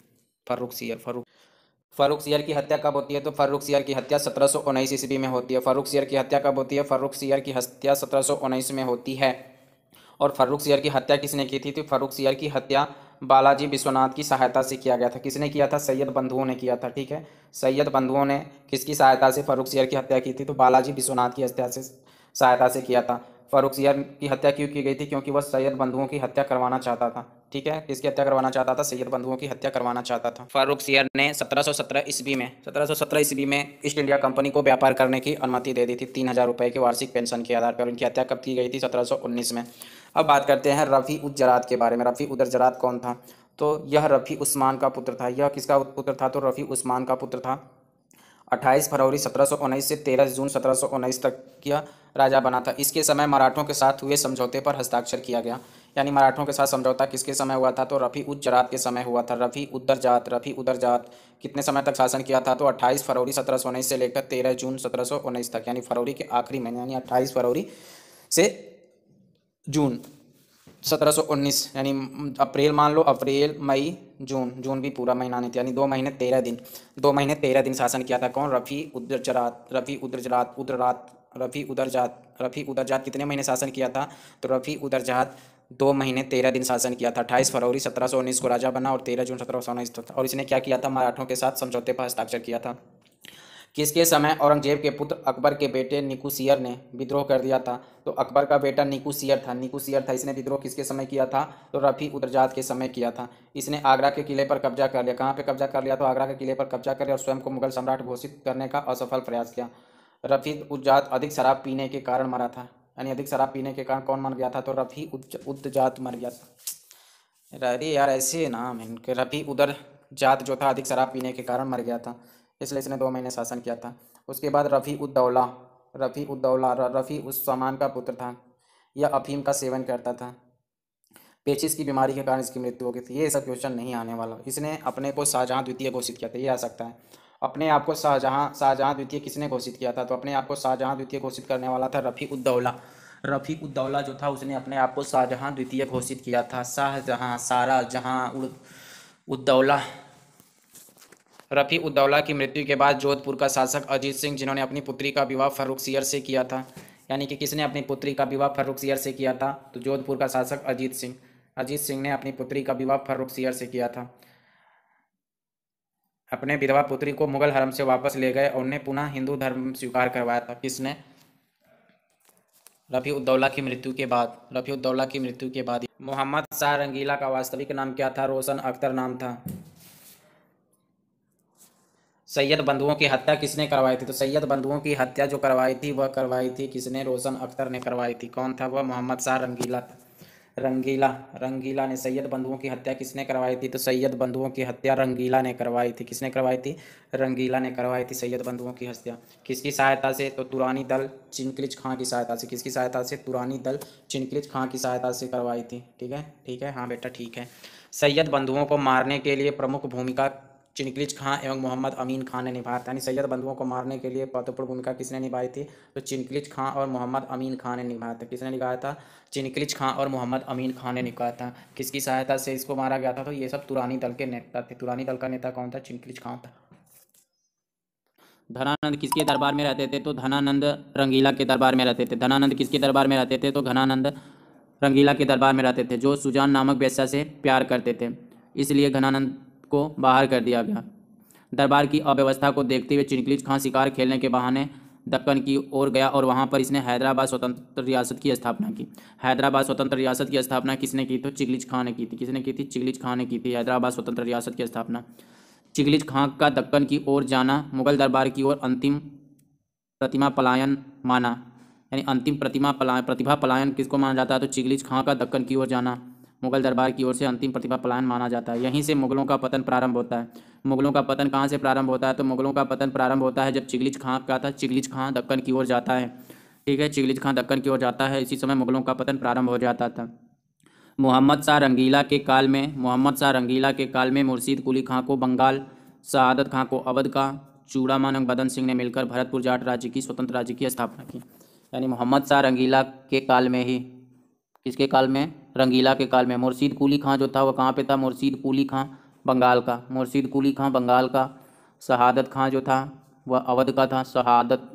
फर्रुखसियर की हत्या कब होती है? तो फर्रुखसियर की हत्या 1719 ईस्वी में होती है। फर्रुखसियर की हत्या कब होती है? फर्रुखसियर की हत्या 1719 में होती है। और फर्रुखसियर की हत्या किसने की थी? तो फर्रुखसियर की हत्या बालाजी विश्वनाथ की सहायता से किया गया था। किसने किया था? सैयद बंधुओं ने किया था। ठीक है, सैयद बंधुओं ने किसकी सहायता से फर्रुखसियर की हत्या की थी? तो बालाजी विश्वनाथ की हत्या से सहायता से किया था। फर्रुखसियर की हत्या क्यों की गई थी? क्योंकि वह सैयद बंधुओं की हत्या करवाना चाहता था। ठीक है, किसकी हत्या करवाना चाहता था? सैयद बंधुओं की हत्या करवाना चाहता था। फर्रुखसियर ने 1717 ईस्वी में ईस्ट इंडिया कंपनी को व्यापार करने की अनुमति दे दी थी 3,000 रुपये के वार्षिक पेंशन के आधार पर। उनकी हत्या कब की गई थी? 1719 में। अब बात करते हैं रफ़ी उद जरात के बारे में। रफ़ी उद जरात कौन था? तो यह रफ़ी उस्मान का पुत्र था। यह किसका पुत्र था? तो रफ़ी उस्मान का पुत्र था। 28 फरवरी 1719 से 13 जून 1719 तक का राजा बना था। इसके समय मराठों के साथ हुए समझौते पर हस्ताक्षर किया गया। यानी मराठों के साथ समझौता किसके समय हुआ था? तो रफ़ी उद जरात के समय हुआ था। रफ़ी उदरजात कितने समय तक शासन किया था? तो 28 फरवरी 1719 से लेकर 13 जून 1719 तक, यानी फरवरी के आखिरी महीने, यानी 28 फरवरी से जून 1719, यानी अप्रैल मान लो, अप्रैल मई जून, जून भी पूरा महीना नहीं था, यानी 2 महीने 13 दिन, 2 महीने 13 दिन शासन किया था। कौन? रफ़ी उदरजात कितने महीने शासन किया था? तो रफ़ी उदरजात 2 महीने 13 दिन शासन किया था। 28 फरवरी 1719 को राजा बना और 13 जून 1719 तक। और इसने क्या किया था? मराठों के साथ समझौते पर हस्ताक्षर किया था। किसके समय औरंगजेब के पुत्र अकबर के बेटे निकुसियर ने विद्रोह कर दिया था? तो अकबर का बेटा निकुसियर था। इसने विद्रोह किसके समय किया था? तो रफ़ी उदरजात के समय किया था। इसने आगरा के किले पर कब्जा कर लिया। कहाँ पे कब्जा कर लिया? तो आगरा के किले पर कब्जा कर लिया और स्वयं को मुगल सम्राट घोषित करने का असफल प्रयास किया। रफ़ी उदजात अधिक शराब पीने के कारण मरा था। यानी अधिक शराब पीने के कारण कौन मर गया था? तो रफ़ी उदजात मर गया था। अरे यार, ऐसे नाम है इनके। रफ़ी उदरजात जो था अधिक शराब पीने के कारण मर गया था, इसलिए इसने 2 महीने शासन किया था। उसके बाद रफ़ी उस सामान का पुत्र था। यह अफीम का सेवन करता था। पेचिस की बीमारी के कारण इसकी मृत्यु हो गई थी। ये सब क्वेश्चन नहीं आने वाला। इसने अपने को शाहजहाँ द्वितीय घोषित किया था, ये आ सकता है। अपने आप को शाहजहाँ द्वितीय किसने घोषित किया था? तो अपने आप को शाहजहाँ द्वितीय घोषित करने वाला था रफ़ी उद्दौला जो था, उसने अपने आप को शाहजहाँ द्वितीय घोषित किया था। शाहजहाँ, सारा जहाँ, उद्दौला। रफ़ी उद्दौला की मृत्यु के बाद जोधपुर का शासक अजीत सिंह, जिन्होंने अपनी पुत्री का विवाह फर्रुखसियर से किया था, यानी कि किसने अपनी पुत्री का विवाह फर्रुखसियर से किया था? तो जोधपुर का शासक अजीत सिंह ने अपनी पुत्री का विवाह फर्रुखसियर से किया था। अपने विधवा पुत्री को मुगल हरम से वापस ले गए और उन्हें पुनः हिंदू धर्म स्वीकार करवाया था। किसने? रफ़ी उद्दौला की मृत्यु के बाद मोहम्मद शाह रंगीला का वास्तविक नाम क्या था? रोशन अख्तर नाम था। सैयद बंधुओं की हत्या किसने करवाई थी? तो सैयद बंधुओं की हत्या जो करवाई थी, वह करवाई थी किसने? रोशन अख्तर ने करवाई थी। कौन था वह? मोहम्मद शाह रंगीला ने। सैयद बंधुओं की हत्या किसने करवाई थी? तो सैयद बंधुओं की हत्या रंगीला ने करवाई थी। किसने करवाई थी? रंगीला ने करवाई थी सैयद बंधुओं की हत्या। किसकी सहायता से? तो तुरानी दल चिनक्लिज खां की सहायता से। किसकी सहायता से? तुरानी दल चिनक्लिज खां की सहायता से करवाई थी। ठीक है, हाँ बेटा ठीक है। सैयद बंधुओं को मारने के लिए प्रमुख भूमिका चिनक्लिज खां एवं मोहम्मद अमीन खान ने निभाया था। यानी सैयद बंधुओं को मारने के लिए महत्वपूर्ण भूमिका किसने निभाई थी? तो चिनक्लिज खां और मोहम्मद अमीन खान ने निभाया था। किसने निभाया था? चिनक्लिज खां और मोहम्मद अमीन खान ने निभाया था। किसकी सहायता से इसको मारा गया था? तो ये सब तुरानी दल के नेता थे। तुरानी दल का नेता कौन था? चिनक्लिज खां था। धनानंद किसके दरबार में रहते थे? तो धनानंद रंगीला के दरबार में रहते थे। धनानंद किसके दरबार में रहते थे? तो घनानंद रंगीला के दरबार में रहते थे, जो सुजान नामक वेश्या से प्यार करते थे, इसलिए घनानंद को बाहर कर दिया गया। दरबार की अव्यवस्था को देखते हुए चिनक्लिज खां शिकार खेलने के बहाने दक्कन की ओर गया और वहां पर इसने हैदराबाद स्वतंत्र रियासत की स्थापना की। हैदराबाद स्वतंत्र रियासत की स्थापना किसने की? तो चिंगलिज खां ने की थी। किसने की थी? चिंगलिज खां ने की थी हैदराबाद स्वतंत्र रियासत की स्थापना। चिंगलिज खां का दक्कन की ओर जाना मुगल दरबार की ओर अंतिम प्रतिमा पलायन माना। यानी अंतिम प्रतिभा पलायन किसको माना जाता है? तो चिंगलिज खां का दक्कन की ओर जाना मुगल दरबार की ओर से अंतिम प्रतिभा पलायन माना जाता है। यहीं से मुगलों का पतन प्रारंभ होता है। मुगलों का पतन कहाँ से प्रारंभ होता है? तो मुगलों का पतन प्रारंभ होता है जब चिंगलिज खां का था, चिंगलिज खां दक्कन की ओर जाता है। ठीक है, चिंगलिज खां दक्कन की ओर जाता है, इसी समय मुगलों का पतन प्रारंभ हो जाता था। मोहम्मद शाह रंगीला के काल में मुर्शीद कुली खां को बंगाल, शहादत खां को अवध का, चूड़ामन एवं बदन सिंह ने मिलकर भरतपुर जाट राज्य की स्वतंत्र राज्य की स्थापना की। यानी मोहम्मद शाह रंगीला के काल में ही, किसके काल में? रंगीला के काल में। मुर्शीद कुली खां जो था वह कहाँ पे था? मुर्शीद कुली खां बंगाल का, मुर्शीद कुली खां बंगाल का। शहादत खां जो था वह अवध का था,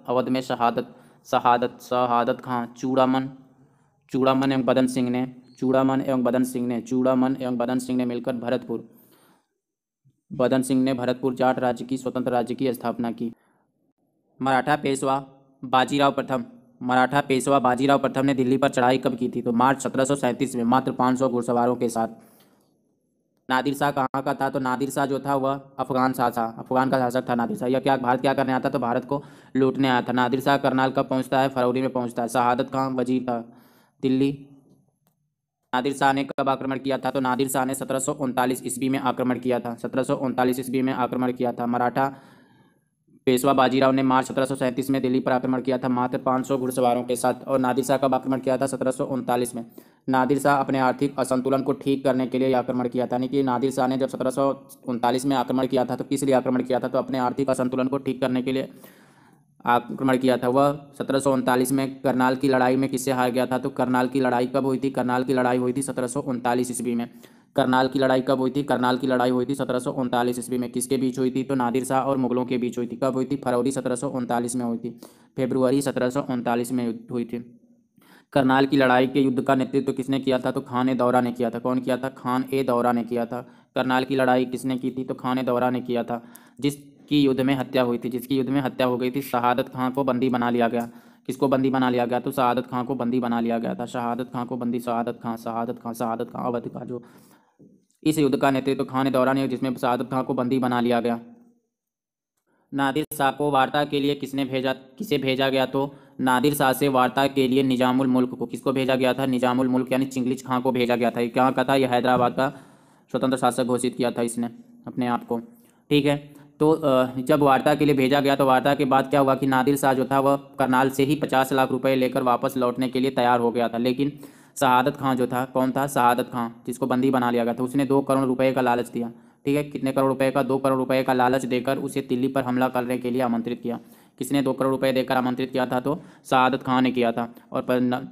अवध में शहादत खां। चूड़ामन एवं बदन सिंह ने मिलकर भरतपुर जाट राज्य की स्वतंत्र राज्य की स्थापना की। मराठा पेशवा बाजीराव प्रथम ने दिल्ली पर चढ़ाई कब की थी? तो मार्च 1737 में, मात्र 500 घुड़सवारों के साथ। नादिर शाह कहाँ का था? तो नादिर शाह जो था वह अफगान का शासक था नादिर शाह। यह भारत क्या करने आया था? तो भारत को लूटने आया था। नादिर शाह करनाल कब पहुंचता है? फरवरी में पहुंचता है। शहादत खां वजीर था दिल्ली। नादिर शाह ने कब आक्रमण किया था? तो नादिर शाह ने 1739 ईस्वी में आक्रमण किया था। 1739 ईस्वी में आक्रमण किया था। पेशवा बाजीराव ने मार्च 1737 में दिल्ली पर आक्रमण किया था मात्र 500 घुड़सवारों के साथ। और नादिर शाह कब आक्रमण किया था? 1739 में। नादिर शाह अपने आर्थिक असंतुलन को ठीक करने के लिए आक्रमण किया था। यानी कि नादिर शाह ने जब 1739 में आक्रमण किया था तो किस लिए आक्रमण किया था? तो अपने आर्थिक असंतुलन को ठीक करने के लिए आक्रमण किया था। वह 1739 में करनाल की लड़ाई में किससे हार गया था? तो करनाल की लड़ाई कब हुई थी? करनाल की लड़ाई हुई थी 1739 ईस्वी में। करनाल की लड़ाई कब हुई थी? करनाल की लड़ाई हुई थी 1739 ईस्वी में। किसके बीच हुई थी? तो नादिर शाह और मुगलों के बीच हुई थी। कब हुई थी? फरवरी 1739 में हुई थी। फरवरी 1739 में हुई थी। करनाल की लड़ाई के युद्ध का नेतृत्व किसने किया था? तो खान ए दौरा ने किया था। कौन किया था? खान ए दौरा ने किया था। करनाल की लड़ाई किसने की थी? तो खान ए दौरा ने किया था। जिसकी युद्ध में हत्या हुई थी, जिसकी युद्ध में हत्या हो गई थी, शहादत खां को बंदी बना लिया गया। किसको बंदी बना लिया गया? तो शहादत खां को बंदी बना लिया गया था। शहादत खां को बंदी, शहादत खां, शहादत खां, शहादत खां अवध का जो इस युद्ध का नेतृत्व खान ए दौरा ने, जिसमें शहादत खां को बंदी बना लिया गया। नादिर शाह को वार्ता के लिए किसे भेजा गया? तो नादिर शाह से वार्ता के लिए निजामुल मुल्क को, किसको भेजा गया था? निजामुल मुल्क यानी चिंगलिज खां को भेजा गया था। ये कहाँ का था? यह हैदराबाद का स्वतंत्र शासक घोषित किया था इसने अपने आप को। ठीक है। तो जब वार्ता के लिए भेजा गया तो वार्ता के बाद क्या हुआ कि नादिर शाह जो था वह करनाल से ही 50 लाख रुपए लेकर वापस लौटने के लिए तैयार हो गया था। लेकिन शहादत खां जो था, कौन था? शहादत खां, जिसको बंदी बना लिया गया था, उसने 2 करोड़ रुपए का लालच दिया। ठीक है। कितने करोड़ रुपए का? 2 करोड़ रुपए का लालच देकर उसे दिल्ली पर हमला करने के लिए आमंत्रित किया। किसने 2 करोड़ रुपए देकर आमंत्रित किया था? तो शहादत खां ने किया था। और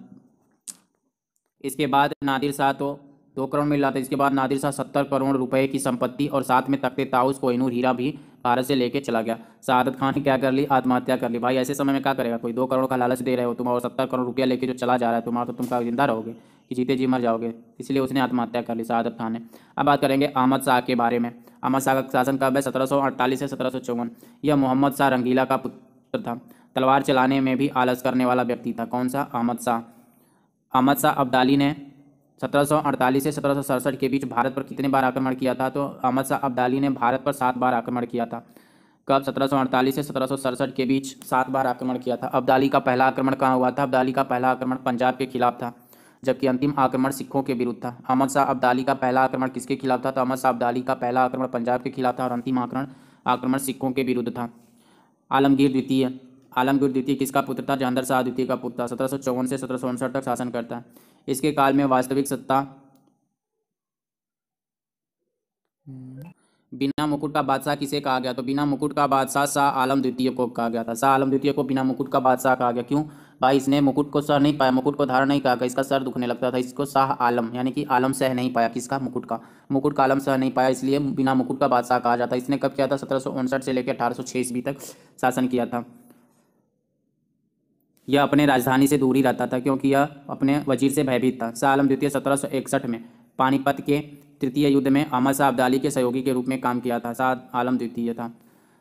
इसके बाद नादिर शाह तो 2 करोड़ मिल रहा था। इसके बाद नादिर शाह 70 करोड़ रुपए की संपत्ति और साथ में तख्ते ताउस, कोहिनूर हीरा भी भारत से लेके चला गया। शहादत खान ने क्या कर ली? आत्महत्या कर ली। भाई ऐसे समय में क्या करेगा कोई? 2 करोड़ का लालच दे रहे हो तुम और 70 करोड़ रुपया लेके जो चला जा रहा है तुम्हारा, तो तुम क्या जिंदा रहोगे कि जीते जी मर जाओगे? इसलिए उसने आत्महत्या कर ली शहादत खान ने। अब बात करेंगे अहमद शाह के बारे में। अहमद शाह का शासन कब है? 1748 से 1754। यह मोहम्मद शाह रंगीला का पुत्र था। तलवार चलाने में भी आलस करने वाला व्यक्ति था। कौन सा? अहमद शाह। अहमद शाह अब्दाली ने 1748 से 1767 के बीच भारत पर कितने बार आक्रमण किया था? तो अहमद शाह अब्दाली ने भारत पर 7 बार आक्रमण किया था। कब? 1748 से 1767 के बीच 7 बार आक्रमण किया था। अब्दाली का पहला आक्रमण कहाँ हुआ था? अब्दाली का पहला आक्रमण पंजाब के खिलाफ था, जबकि अंतिम आक्रमण सिखों के विरुद्ध था। अहमद शाह अब्दाली का पहला आक्रमण किसके खिलाफ था? तो अहमद शाह अब्दाली का पहला आक्रमण पंजाब के खिलाफ था और अंतिम आक्रमण सिखों के विरुद्ध था। आलमगीर द्वितीय। आलमगीर द्वितीय किसका पुत्र था? जहांगीर शाह द्वितीय का पुत्र था। 1754 से 1759 तक शासन करता है। इसके काल में वास्तविक सत्ता बिना मुकुट का बादशाह किसे कहा गया? तो बिना मुकुट का बादशाह शाह आलम द्वितीय को कहा गया था। शाह आलम द्वितीय को बिना मुकुट का बादशाह कहा गया। क्यों? भाई इसने मुकुट को सह नहीं पाया, मुकुट को धारण नहीं कहा, इसका सर दुखने लगता था। इसको शाह आलम यानी कि आलम सह नहीं पाया। किसका? मुकुट का आलम सह नहीं पाया, इसलिए बिना मुकुट का बादशाह कहा जाता है। इसने कब किया था? 1759 से लेकर 1806 ईस्वी तक शासन किया था। यह अपने राजधानी से दूर ही रहता था क्योंकि यह अपने वजीर से भयभीत था। शाह आलम द्वितीय 1761 में पानीपत के तृतीय युद्ध में अहमद शाह अब्दाली के सहयोगी के रूप में काम किया था। शाह आलम द्वितीय था।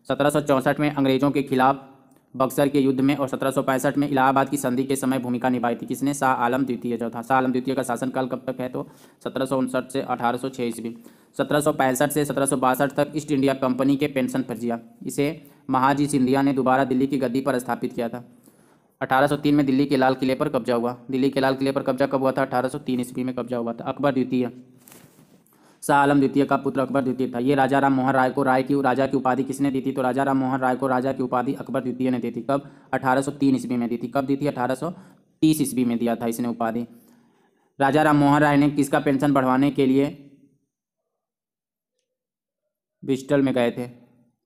1764 में अंग्रेजों के खिलाफ बक्सर के युद्ध में और 1765 में इलाहाबाद की संधि के समय भूमिका निभाई थी। किसने? शाह आलम द्वितीय जो था। शाह आलम द्वितीय का शासनकाल कब तक है? तो 1759 से 1806 ईस्वी। 1765 से 1762 तक ईस्ट इंडिया कंपनी के पेंशन पर जिया। इसे महाजी सिंधिया ने दोबारा दिल्ली की गद्दी पर स्थापित किया था। 1803 में दिल्ली के लाल किले पर कब्जा हुआ। दिल्ली के लाल किले पर कब्जा कब हुआ था? 1803 ईस्वी में कब्जा हुआ था। अकबर द्वितीय। शाह आलम द्वितीय का पुत्र अकबर द्वितीय था। ये राजा राम मोहन राय को राजा की उपाधि किसने दी थी? तो राजा राम मोहन राय को राजा की उपाधि अकबर द्वितीय ने दी थी। कब? 1803 ईस्वी में दी थी। कब दी थी? 1830 ईस्वी में दिया था इसने उपाधि। राजा राम मोहन राय ने किसका पेंशन बढ़वाने के लिए ब्रिस्टल में गए थे?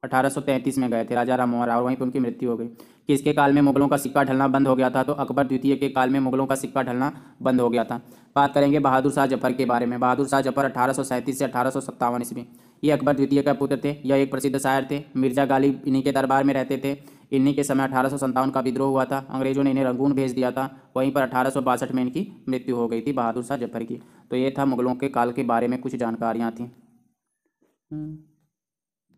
1833 में गए थे राजा राम मोहन राय और वहीं पर उनकी मृत्यु हो गई। किसके काल में मुगलों का सिक्का ढलना बंद हो गया था? तो अकबर द्वितीय के काल में मुगलों का सिक्का ढलना बंद हो गया था। बात करेंगे बहादुर शाह जफर के बारे में। बहादुर शाह जफर 1837 से 1857 ईस्वी। ये अकबर द्वितीय का पुत्र थे। यह एक प्रसिद्ध शायर थे। मिर्जा गालिब इन्हीं के दरबार में रहते थे। इन्हीं के समय 1857 का विद्रोह हुआ था। अंग्रेजों ने इन्हें रंगून भेज दिया था। वहीं पर 1862 में इनकी मृत्यु हो गई थी बहादुर शाह जफर की। तो ये था मुगलों के काल के बारे में कुछ जानकारियाँ थी।